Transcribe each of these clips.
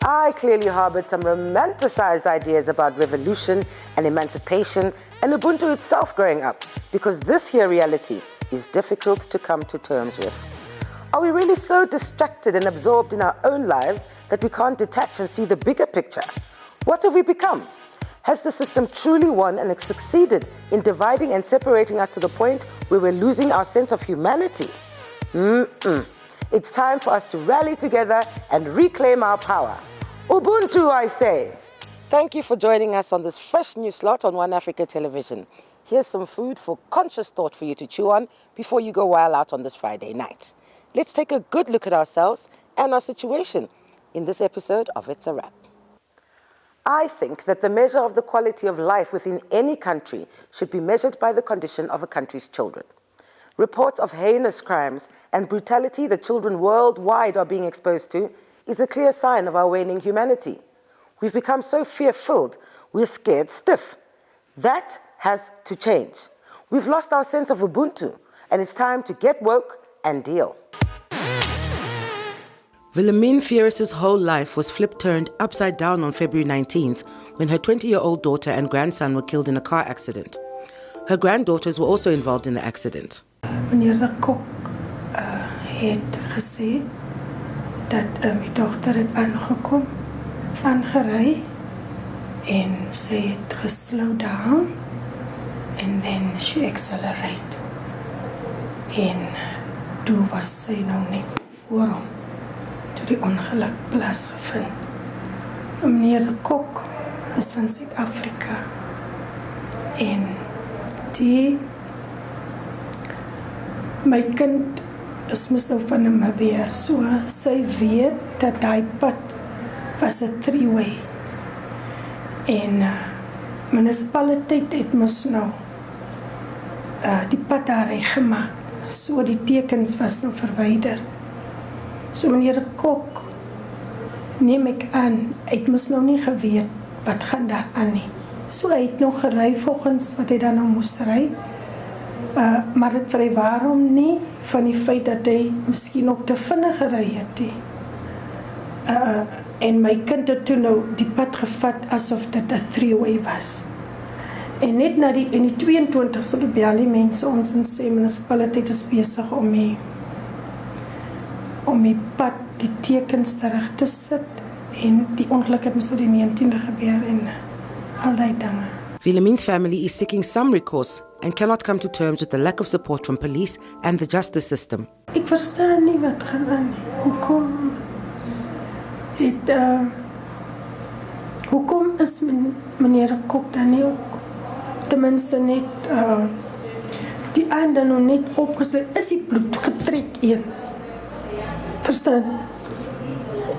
I clearly harbored some romanticized ideas about revolution and emancipation and Ubuntu itself growing up, because this here reality is difficult to come to terms with. Are we really so distracted and absorbed in our own lives that we can't detach and see the bigger picture? What have we become? Has the system truly won and succeeded in dividing and separating us to the point where we're losing our sense of humanity? It's time for us to rally together and reclaim our power. Ubuntu, I say. Thank you for joining us on this fresh new slot on One Africa Television. Here's some food for conscious thought for you to chew on before you go wild out on this Friday night. Let's take a good look at ourselves and our situation in this episode of It's a Wrap. I think that the measure of the quality of life within any country should be measured by the condition of a country's children. Reports of heinous crimes and brutality that children worldwide are being exposed to is a clear sign of our waning humanity. We've become so fear-filled, we're scared stiff. That has to change. We've lost our sense of Ubuntu, and it's time to get woke and deal. Wilhelmine Fierce's whole life was turned upside down on February 19th when her 20-year-old daughter and grandson were killed in a car accident. Her granddaughters were also involved in the accident. Meneer de Kok het gesê dat my dogter het aangery en sy het geslow down and then she accelerate. En toe was sy nou net voor hom toe die ongeluk plaasgevind. Meneer de Kok is van Suid-Afrika en my kind is meestal van Namibian, so sy weet dat die pad was 'n three-way. En munisipaliteit het mos nou die pad daar reggemaak, so die tekens was nou verwyder. So meneer de Kok, neem ek aan, hy het mos nou nie geweet wat gaan daar aan nie. So hy het nog gery volgens wat hy dan nou moes ry. Maar dit vrywaar hom nie van die feit dat hy miskien ook te vinnig gery het. En my kind het toe nou die pad gevat asof dit 'n three-way was. En net na in die 22ste bel die mense ons en sê munisipaliteit is besig om die pad, die tekens terug te sit en die ongeluk het mos op die 19de gebeur en al die dinge. Wilhelmine's family is seeking some recourse and cannot come to terms with the lack of support from police and the justice system. Ek verstaan nie wat gaan aan nie. Hoekom is meneer Kok dan nie ook tenminste net die ander nou net opgesit, is die bloed getrek eens. Verstaan?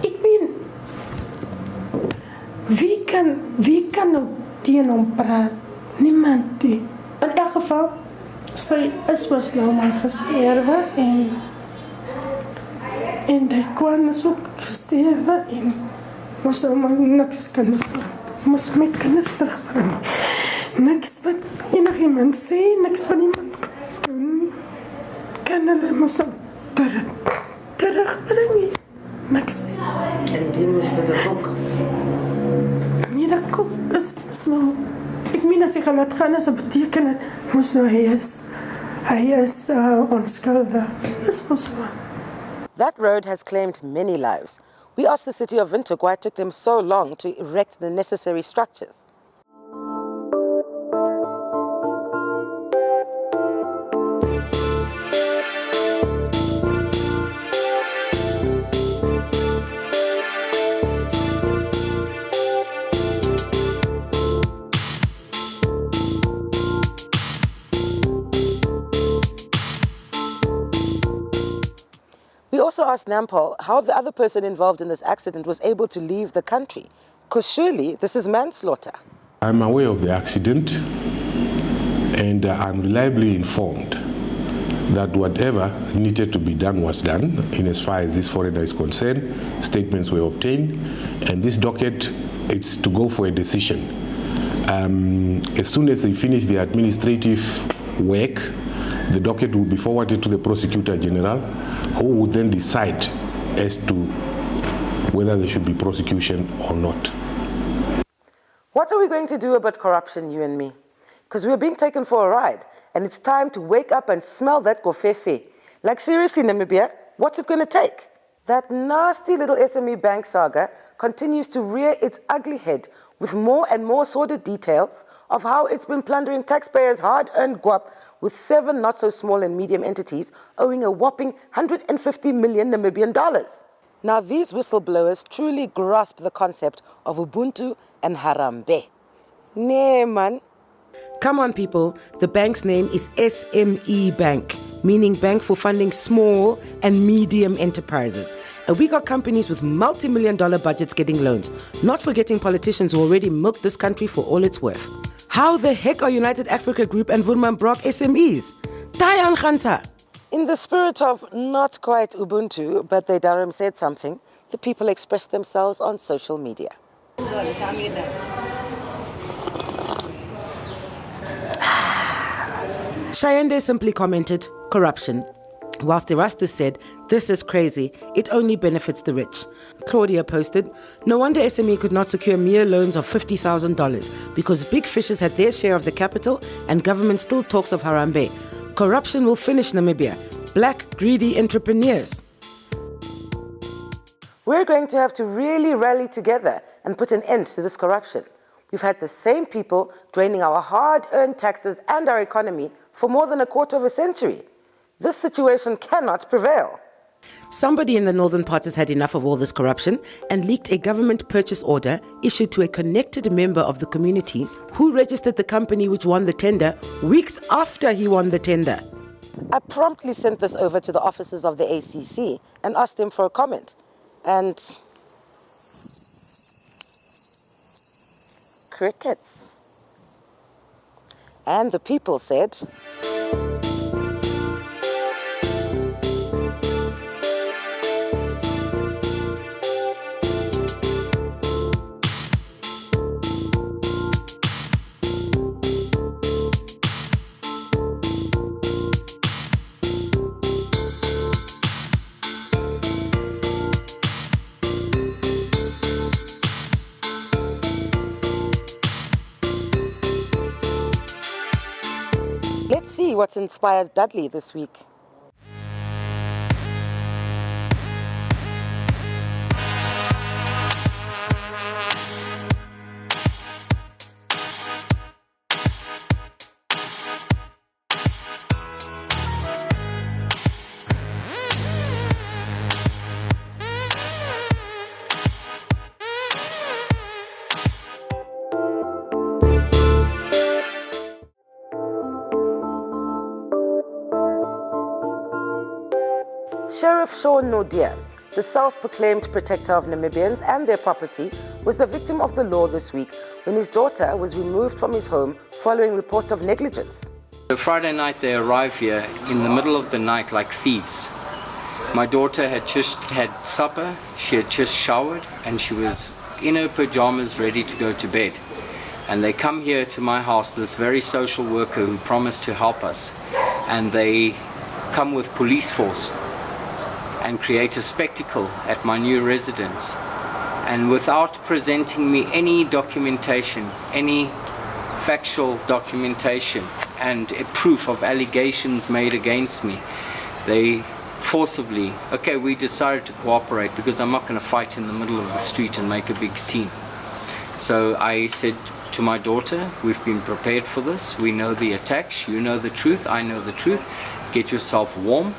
Ek meen, wie kan nou teen hom praat? Niemand nie. In elk geval, sy is mos nou maar gesterwe en die kwam is ook gesterwe en mos nou maar niks kinders, mos my kinders terugbring. Niks wat enigiemand sê, niks wat iemand doen, kan hulle mos nou terugbring. Niks. En die moest dit ook. Nee, dat Kok is mos nou, ek meen as ek gaan laat gaan, is dat beteken het, mos nou hy is onskuldig. Is mos nou. That road has claimed many lives. We asked the city of Windhoek why it took them so long to erect the necessary structures. We also asked Nampal how the other person involved in this accident was able to leave the country, because surely this is manslaughter. I'm aware of the accident and I'm reliably informed that whatever needed to be done was done in as far as this foreigner is concerned. Statements were obtained and this docket, it's to go for a decision. As soon as they finish the administrative work, the docket will be forwarded to the Prosecutor General, who will then decide as to whether there should be prosecution or not. What are we going to do about corruption, you and me? Because we're being taken for a ride, and it's time to wake up and smell that gofefe. Like seriously, Namibia, what's it going to take? That nasty little SME bank saga continues to rear its ugly head with more and more sordid details of how it's been plundering taxpayers' hard-earned guap, with 7 not-so-small and medium entities owing a whopping 150 million Namibian dollars. Now, these whistleblowers truly grasp the concept of Ubuntu and Harambe. Nee, man. Come on, people. The bank's name is SME Bank, meaning Bank for Funding Small and Medium Enterprises. And we got companies with multi-million-dollar budgets getting loans, not forgetting politicians who already milked this country for all it's worth. How the heck are United Africa Group and Woodman Brock SMEs? Tayan Khansa. In the spirit of not quite Ubuntu, but they Durham said something, the people expressed themselves on social media. Shayende simply commented, corruption, whilst Erastus said, this is crazy, it only benefits the rich. Claudia posted, no wonder SME could not secure mere loans of $50,000 because big fishers had their share of the capital and government still talks of Harambe. Corruption will finish Namibia. Black, greedy entrepreneurs. We're going to have to really rally together and put an end to this corruption. We've had the same people draining our hard-earned taxes and our economy for more than a quarter of a century. This situation cannot prevail. Somebody in the northern part has had enough of all this corruption and leaked a government purchase order issued to a connected member of the community who registered the company which won the tender weeks after he won the tender. I promptly sent this over to the officers of the ACC and asked them for a comment. And crickets. And the people said, let's see what's inspired Dudley this week. Sheriff Shawn Odia, the self-proclaimed protector of Namibians and their property, was the victim of the law this week when his daughter was removed from his home following reports of negligence. The Friday night they arrived here in the middle of the night like thieves. My daughter had just had supper, she had just showered, and she was in her pajamas ready to go to bed. And they come here to my house, this very social worker who promised to help us, and they come with police force and create a spectacle at my new residence. And without presenting me any documentation, any factual documentation and a proof of allegations made against me, they forcibly, okay, we decided to cooperate because I'm not going to fight in the middle of the street and make a big scene. So I said to my daughter, we've been prepared for this, we know the attacks, you know the truth, I know the truth, get yourself warm.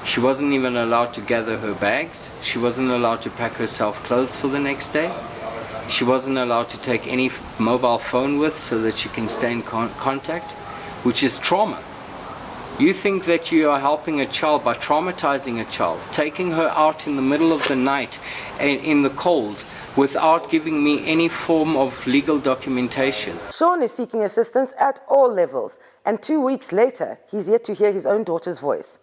She wasn't even allowed to gather her bags. She wasn't allowed to pack herself clothes for the next day. She wasn't allowed to take any mobile phone with so that she can stay in contact, which is trauma. You think that you are helping a child by traumatizing a child, taking her out in the middle of the night in the cold without giving me any form of legal documentation. Shawn is seeking assistance at all levels, and 2 weeks later, he's yet to hear his own daughter's voice.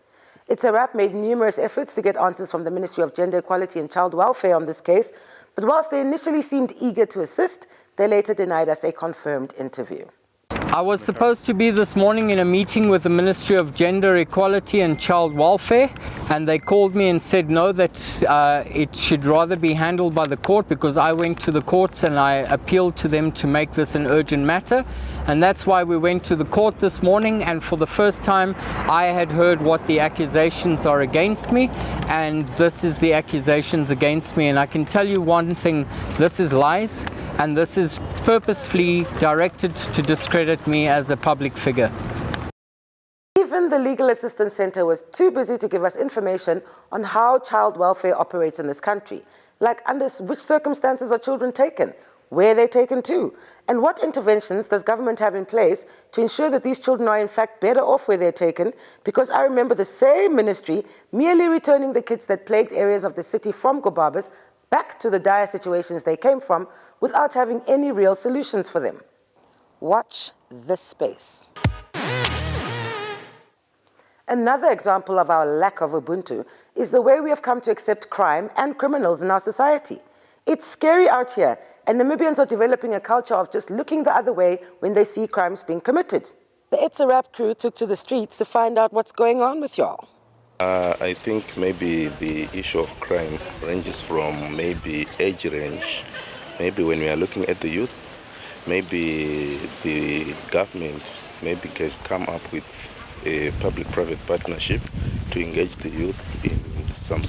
It's a Rap made numerous efforts to get answers from the Ministry of Gender Equality and Child Welfare on this case, but whilst they initially seemed eager to assist, they later denied us a confirmed interview. I was supposed to be this morning in a meeting with the Ministry of Gender Equality and Child Welfare, and they called me and said no, that it should rather be handled by the court, because I went to the courts and I appealed to them to make this an urgent matter. And that's why we went to the court this morning, and for the first time I had heard what the accusations are against me, and this is the accusations against me. And I can tell you one thing, this is lies, and this is purposefully directed to discredit me as a public figure. Even the Legal Assistance Center was too busy to give us information on how child welfare operates in this country, like under which circumstances are children taken, where they're taken to, and what interventions does government have in place to ensure that these children are in fact better off where they're taken, because I remember the same ministry merely returning the kids that plagued areas of the city from Gebhardt back to the dire situations they came from without having any real solutions for them. Watch this space. Another example of our lack of Ubuntu is the way we have come to accept crime and criminals in our society. It's scary out here, and Namibians are developing a culture of just looking the other way when they see crimes being committed. The It's a Rap crew took to the streets to find out what's going on with y'all. I think maybe the issue of crime ranges from maybe age range. Maybe when we are looking at the youth, maybe the government maybe can come up with a public-private partnership to engage the youth in some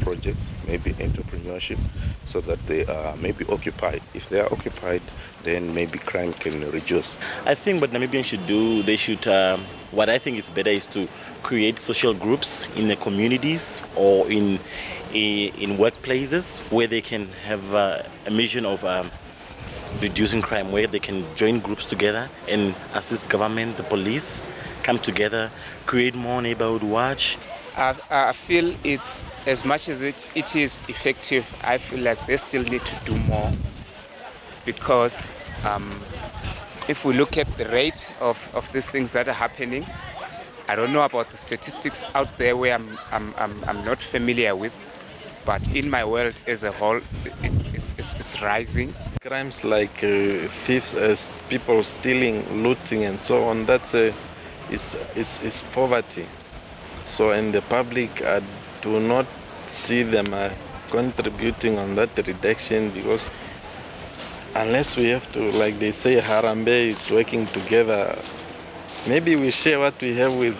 projects, maybe entrepreneurship, so that they are maybe occupied. If they are occupied, then maybe crime can reduce. I think what Namibians should do, what I think is better is to create social groups in the communities or in workplaces where they can have a mission of reducing crime, where they can join groups together and assist government, the police, come together, create more neighborhood watch. I feel it's, as much as it is effective, I feel like they still need to do more, because if we look at the rate of these things that are happening, I don't know about the statistics out there where I'm not familiar with, but in my world as a whole, it's rising. Crimes like thieves, people stealing, looting, and so on, that's is poverty. So in the public, I do not see them contributing on that reduction, because unless we have to, like they say, Harambe is working together, maybe we share what we have with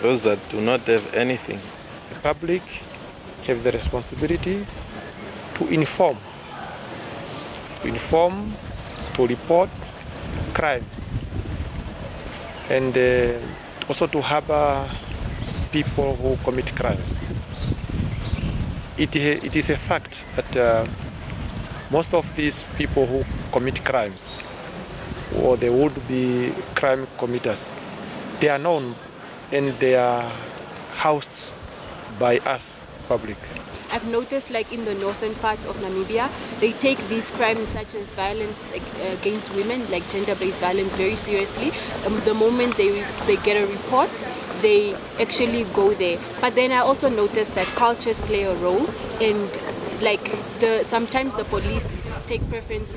those that do not have anything. The public have the responsibility to inform, to report crimes, and also to harbor people who commit crimes. It is a fact that most of these people who commit crimes, or they would be crime committers, they are known and they are housed by us, public. I've noticed, like in the northern part of Namibia, they take these crimes such as violence against women, like gender-based violence, very seriously. The moment they get a report, they actually go there. But then I also noticed that cultures play a role, and like sometimes the police take preference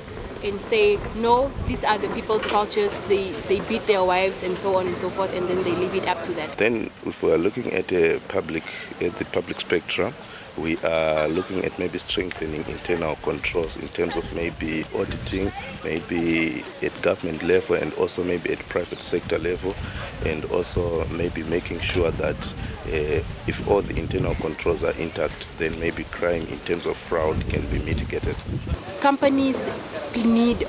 and say, no, these are the people's cultures, they beat their wives and so on and so forth, and then they leave it up to that. Then if we are looking at the public spectrum, we are looking at maybe strengthening internal controls in terms of maybe auditing, maybe at government level and also maybe at private sector level, and also maybe making sure that if all the internal controls are intact, then maybe crime in terms of fraud can be mitigated. Companies need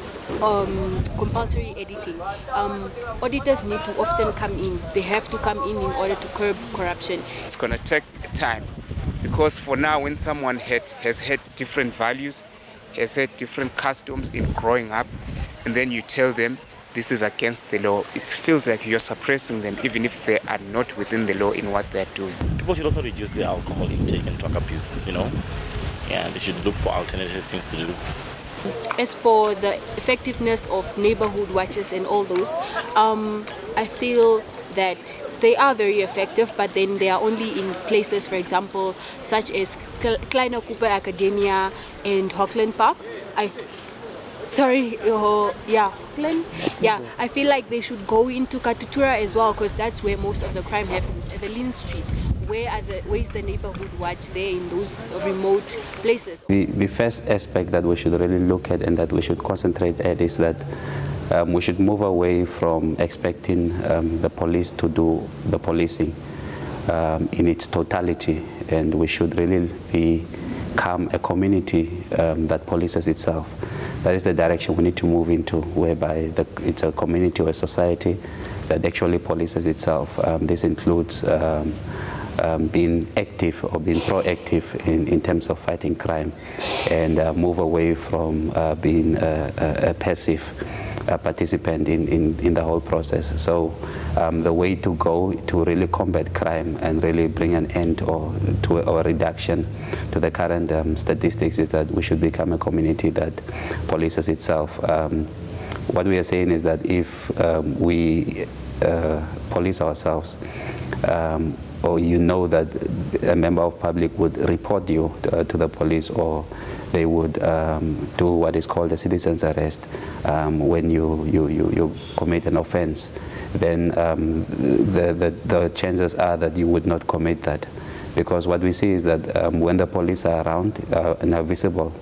compulsory editing. Auditors need to often come in. They have to come in order to curb corruption. It's going to take time, because for now, when someone has had different values, has had different customs in growing up, and then you tell them this is against the law, it feels like you're suppressing them, even if they are not within the law in what they're doing. People should also reduce their alcohol intake and drug abuse, Yeah, they should look for alternative things to do. As for the effectiveness of neighborhood watches and all those, I feel that they are very effective, but then they are only in places, for example, such as Kleiner Cooper Academia and Hockland Park. Sorry, Glenn? Yeah, I feel like they should go into Katutura as well, because that's where most of the crime happens, at the Lynn Street. Where's the neighborhood watch there in those remote places? The first aspect that we should really look at and that we should concentrate at is that we should move away from expecting the police to do the policing in its totality, and we should really become a community that polices itself. That is the direction we need to move into, whereby it's a community or a society that actually polices itself. This includes being active or being proactive in terms of fighting crime, and move away from being a passive participant in the whole process. So the way to go to really combat crime and really bring an end or a reduction to the current statistics is that we should become a community that polices itself. What we are saying is that if we police ourselves, or you know that a member of public would report you to the police, or they would do what is called a citizen's arrest when you commit an offense, then the chances are that you would not commit that. Because what we see is that when the police are around and are visible,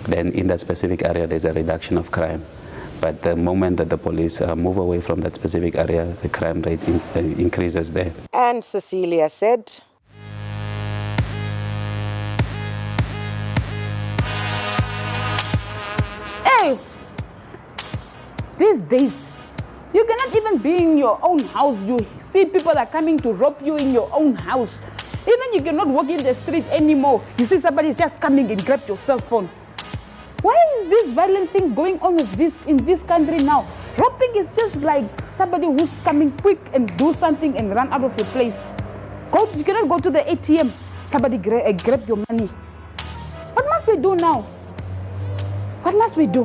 then in that specific area there's a reduction of crime. But the moment that the police move away from that specific area, the crime rate increases there. And Cecilia said, hey, these days, you cannot even be in your own house. You see people are coming to rob you in your own house. Even you cannot walk in the street anymore. You see somebody just coming and grab your cell phone. Why is this violent things going on in this country now? Robbing is just like somebody who's coming quick and do something and run out of your place. You cannot go to the ATM. Somebody grab your money. What must we do now? What must we do?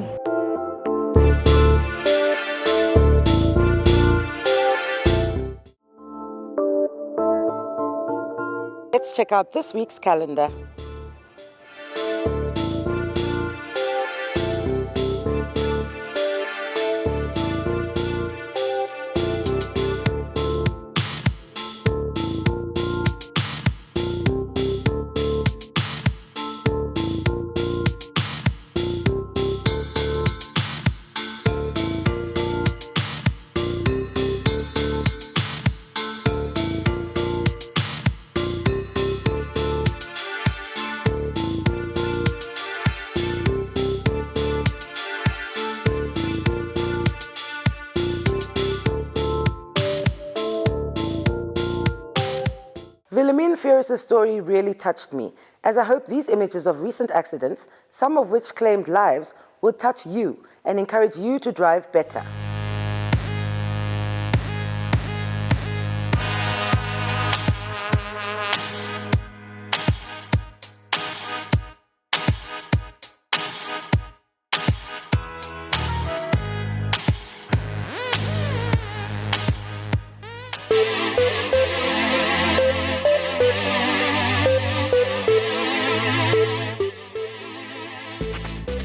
Let's check out this week's calendar. Wilhelmine Ferris's story really touched me, as I hope these images of recent accidents, some of which claimed lives, will touch you and encourage you to drive better.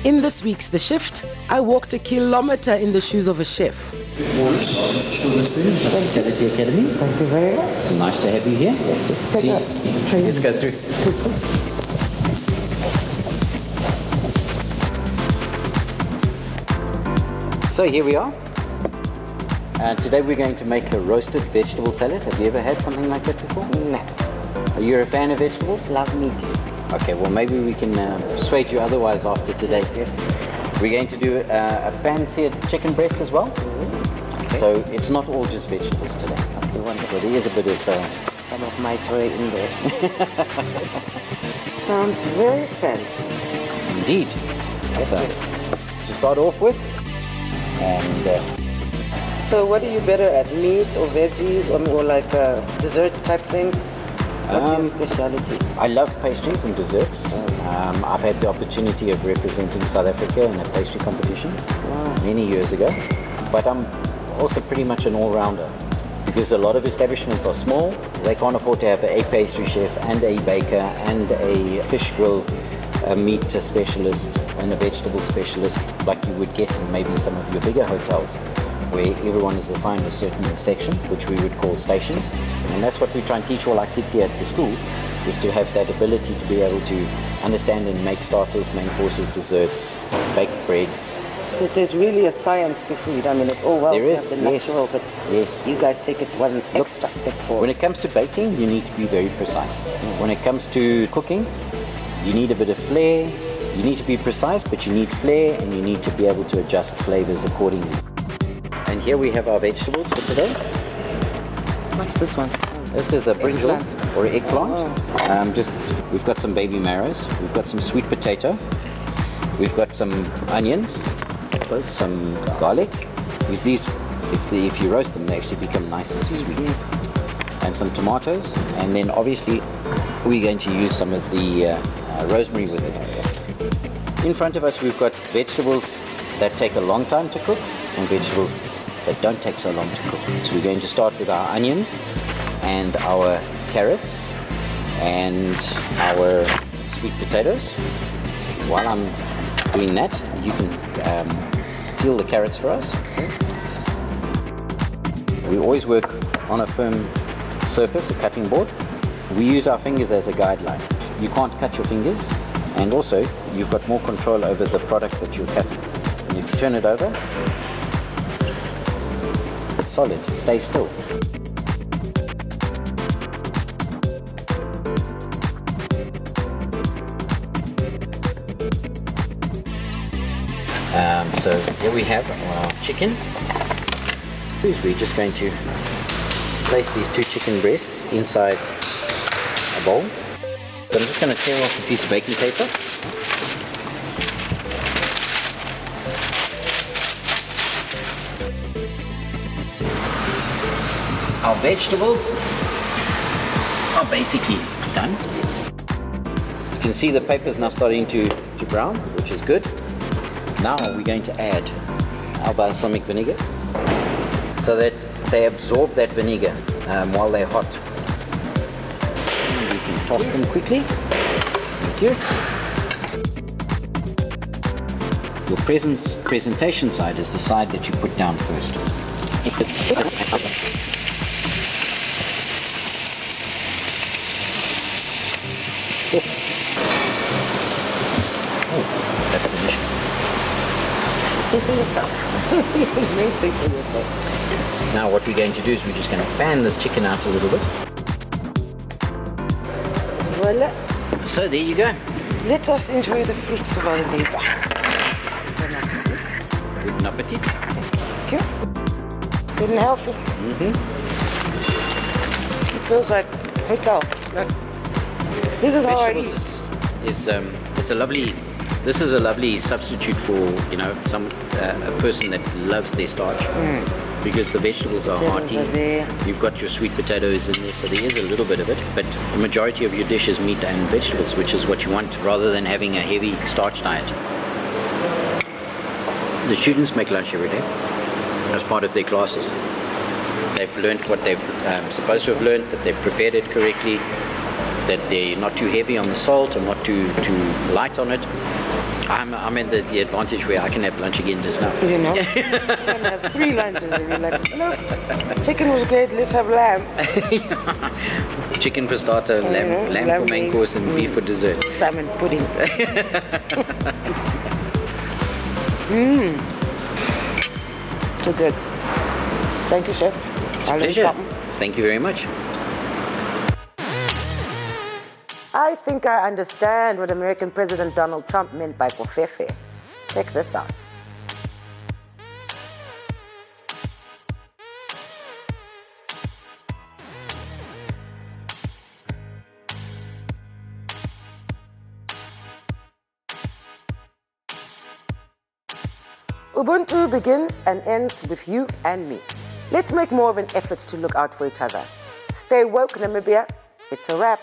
In this week's The Shift, I walked a kilometer in the shoes of a chef. Good morning. Vitality Academy. Thank you very much. It's nice to have you here. Let's go through. So here we are. Today we're going to make a roasted vegetable salad. Have you ever had something like that before? No. Are you a fan of vegetables? Love meat. Okay, well maybe we can persuade you otherwise after today. We're going to do a pan-seared chicken breast as well. Okay. So it's not all just vegetables today. Okay, wonderful. There is a bit of some of my toy in there. Sounds very fancy. Indeed. So to start off with, and so what are you better at, meat or veggies or like dessert type things? What's your speciality? I love pastries and desserts. I've had the opportunity of representing South Africa in a pastry competition many years ago. But I'm also pretty much an all-rounder because a lot of establishments are small. They can't afford to have a pastry chef and a baker and a fish grill, a meat specialist, and a vegetable specialist like you would get in maybe some of your bigger hotels, where everyone is assigned a certain section, which we would call stations. And that's what we try and teach all our kids here at the school, is to have that ability to be able to understand and make starters, main courses, desserts, baked breads. Because there's really a science to food. I mean, it's all well There to is, have the yes, natural, but yes. you guys take it one extra step forward. When it comes to baking, you need to be very precise. When it comes to cooking, you need a bit of flair. You need to be precise, but you need flair, and you need to be able to adjust flavors accordingly. And here we have our vegetables for today. What's this one? This is a brinjal Eggplant. or eggplant. We've got some baby marrows. We've got some sweet potato. We've got some onions, some garlic. Because these, if you roast them, they actually become nice and sweet. And some tomatoes. And then obviously we're going to use some of the rosemary with it. In front of us we've got vegetables that take a long time to cook and vegetables that don't take so long to cook. So we're going to start with our onions and our carrots and our sweet potatoes. While I'm doing that, you can peel the carrots for us. We always work on a firm surface, a cutting board. We use our fingers as a guideline. You can't cut your fingers, and also you've got more control over the product that you're cutting. And if you turn it over, it's solid, stay still. So here we have our chicken. We're just going to place these 2 chicken breasts inside a bowl. So I'm just going to tear off a piece of baking paper. Our vegetables are basically done. You can see the paper is now starting to brown, which is good. Now we're going to add our balsamic vinegar so that they absorb that vinegar while they're hot. And we can toss them quickly. Thank you. Your presentation side is the side that you put down first. Oh, that's delicious. Say so yourself. You may say so yourself. Now what we're going to do is we're just going to fan this chicken out a little bit. Voila. So there you go. Let us enjoy the fruits of our labor. Good appetite. Thank you. Good and healthy. It feels like hotel. Look. This is how I eat. This is a lovely substitute for, you know, a person that loves their starch, because the vegetables are hearty. You've got your sweet potatoes in there, so there is a little bit of it, but the majority of your dish is meat and vegetables, which is what you want, rather than having a heavy starch diet. The students make lunch every day as part of their classes. They've learned what they're supposed to have learned, that they've prepared it correctly, that they're not too heavy on the salt or not too light on it. I'm in the advantage where I can have lunch again just now. You know, you can have 3 lunches and you're like, no, chicken was great, let's have lamb. Chicken for starter, lamb for main course, and beef for dessert. Salmon pudding. Too good. Thank you, chef. It's a pleasure. Thank you very much. I think I understand what American President Donald Trump meant by kofefe. Check this out. Ubuntu begins and ends with you and me. Let's make more of an effort to look out for each other. Stay woke, Namibia. It's a wrap.